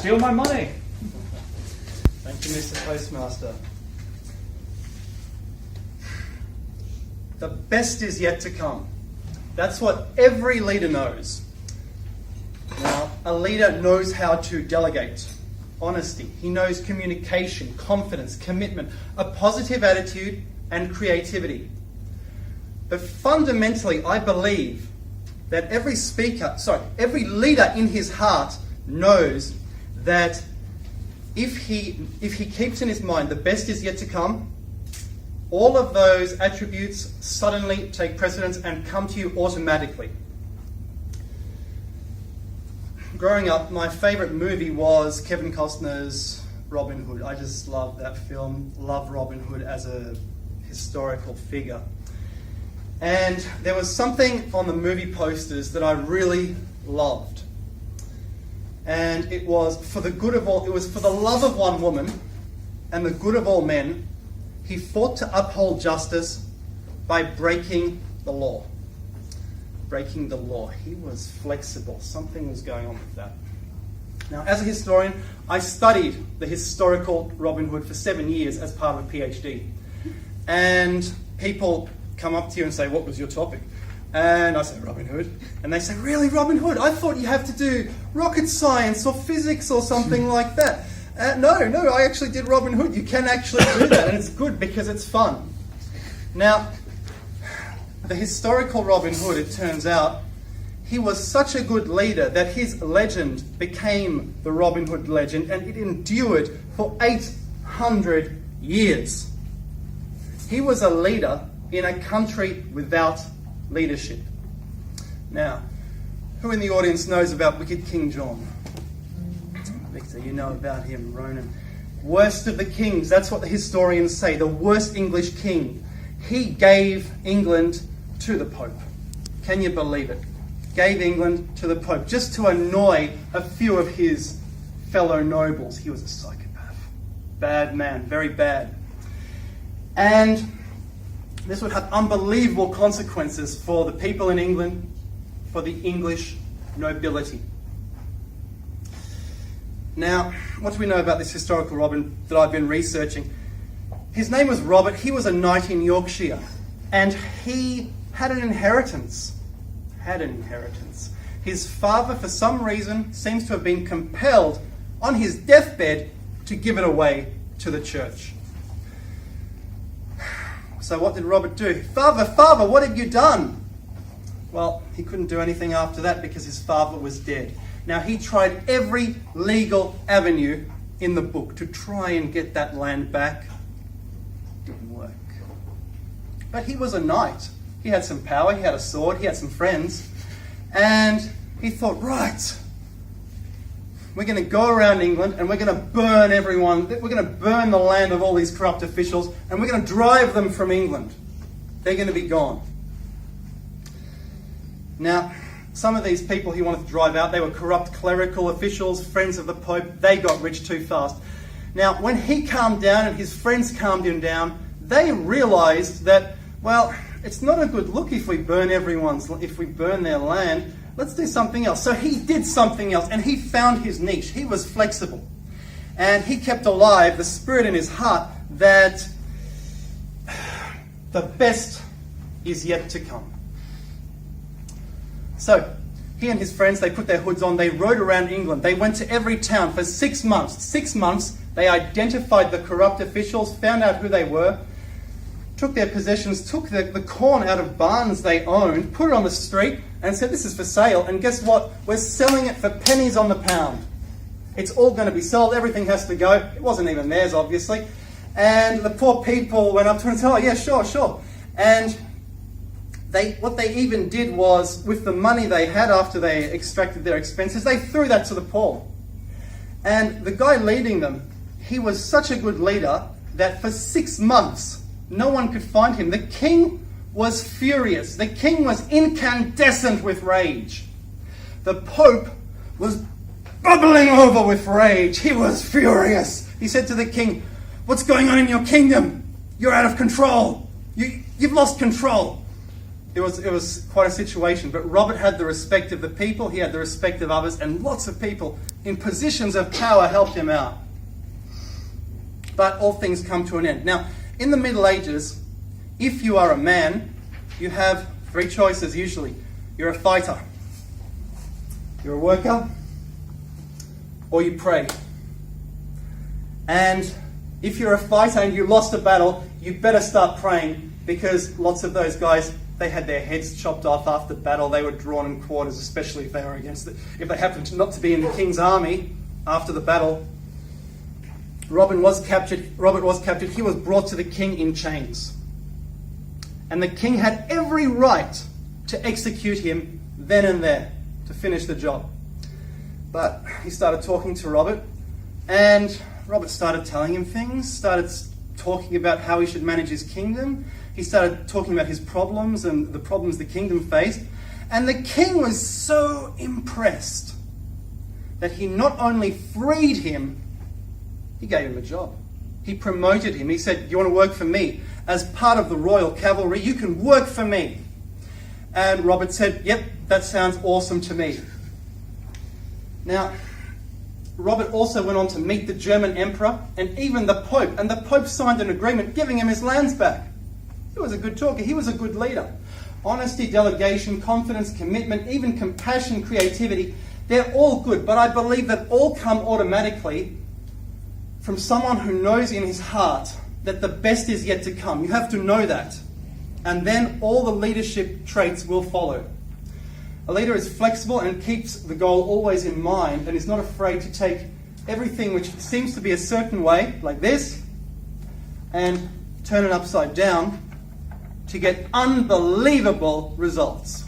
steal my money. Thank you, Mr. Postmaster. The best is yet to come. That's what every leader knows. Now, a leader knows how to delegate. Honesty. He knows communication, confidence, commitment, a positive attitude, and creativity. But fundamentally, I believe that every leader in his heart knows that if he keeps in his mind the best is yet to come, all of those attributes suddenly take precedence and come to you automatically. Growing up, my favourite movie was Kevin Costner's Robin Hood. I just love that film, love Robin Hood as a historical figure. And there was something on the movie posters that I really loved. And it was for the love of one woman and the good of all men, he fought to uphold justice by breaking the law. Breaking the law. He was flexible. Something was going on with that. Now, as a historian, I studied the historical Robin Hood for 7 years as part of a PhD. And people come up to you and say, what was your topic? And I say, Robin Hood. And they say, really, Robin Hood? I thought you have to do rocket science or physics or something like that. No, I actually did Robin Hood. You can actually do that, and it's good because it's fun. Now, the historical Robin Hood, it turns out, he was such a good leader that his legend became the Robin Hood legend, and it endured for 800 years. He was a leader in a country without leadership. Now, who in the audience knows about Wicked King John? Victor, you know about him, Ronan. Worst of the kings, that's what the historians say, the worst English king. He gave England to the Pope. Can you believe it? Gave England to the Pope just to annoy a few of his fellow nobles. He was a psychopath. Bad man, very bad. And this would have unbelievable consequences for the people in England, for the English nobility. Now, what do we know about this historical Robin that I've been researching? His name was Robert. He was a knight in Yorkshire, and he had an inheritance. His father, for some reason, seems to have been compelled on his deathbed to give it away to the church. So what did Robert do? Father, what have you done? Well, he couldn't do anything after that because his father was dead. Now, he tried every legal avenue in the book to try and get that land back. Didn't work. But he was a knight. He had some power, he had a sword, he had some friends. And he thought, right, we're going to go around England and we're going to burn everyone. We're going to burn the land of all these corrupt officials and we're going to drive them from England. They're going to be gone. Now, some of these people he wanted to drive out, they were corrupt clerical officials, friends of the Pope. They got rich too fast. Now, when he calmed down and his friends calmed him down, they realised that, well, it's not a good look if we burn their land. Let's do something else. So he did something else, and he found his niche. He was flexible. And he kept alive the spirit in his heart that the best is yet to come. So he and his friends, they put their hoods on, they rode around England. They went to every town for 6 months. 6 months, they identified the corrupt officials, found out who they were, took their possessions, took the corn out of barns they owned, put it on the street and said, this is for sale. And guess what? We're selling it for pennies on the pound. It's all going to be sold. Everything has to go. It wasn't even theirs, obviously. And the poor people went up to him and said, oh, yeah, sure. And what they even did was, with the money they had after they extracted their expenses, they threw that to the poor. And the guy leading them, he was such a good leader that for 6 months, no one could find him. The king was furious. The king was incandescent with rage. The Pope was bubbling over with rage. He was furious. He said to the king, what's going on in your kingdom? You're out of control. You've lost control. It was quite a situation, but Robert had the respect of the people, he had the respect of others, and lots of people in positions of power helped him out. But all things come to an end. Now, in the Middle Ages, if you are a man, you have three choices usually. You're a fighter, you're a worker, or you pray. And if you're a fighter and you lost a battle, you better start praying, because lots of those guys, they had their heads chopped off after battle. They were drawn in quarters, especially if they were if they happened not to be in the king's army after the battle. Robert was captured. He was brought to the king in chains. And the king had every right to execute him then and there, to finish the job. But he started talking to Robert, and Robert started telling him things, started talking about how he should manage his kingdom. He started talking about his problems and the problems the kingdom faced. And the king was so impressed that he not only freed him, he gave him a job. He promoted him. He said, "You want to work for me? As part of the royal cavalry, you can work for me." And Robert said, "Yep, that sounds awesome to me." Now, Robert also went on to meet the German emperor and even the Pope. And the Pope signed an agreement giving him his lands back. He was a good talker. He was a good leader. Honesty, delegation, confidence, commitment, even compassion, creativity, they're all good. But I believe that all come automatically from someone who knows in his heart that the best is yet to come. You have to know that. And then all the leadership traits will follow. A leader is flexible and keeps the goal always in mind and is not afraid to take everything which seems to be a certain way, like this, and turn it upside down to get unbelievable results.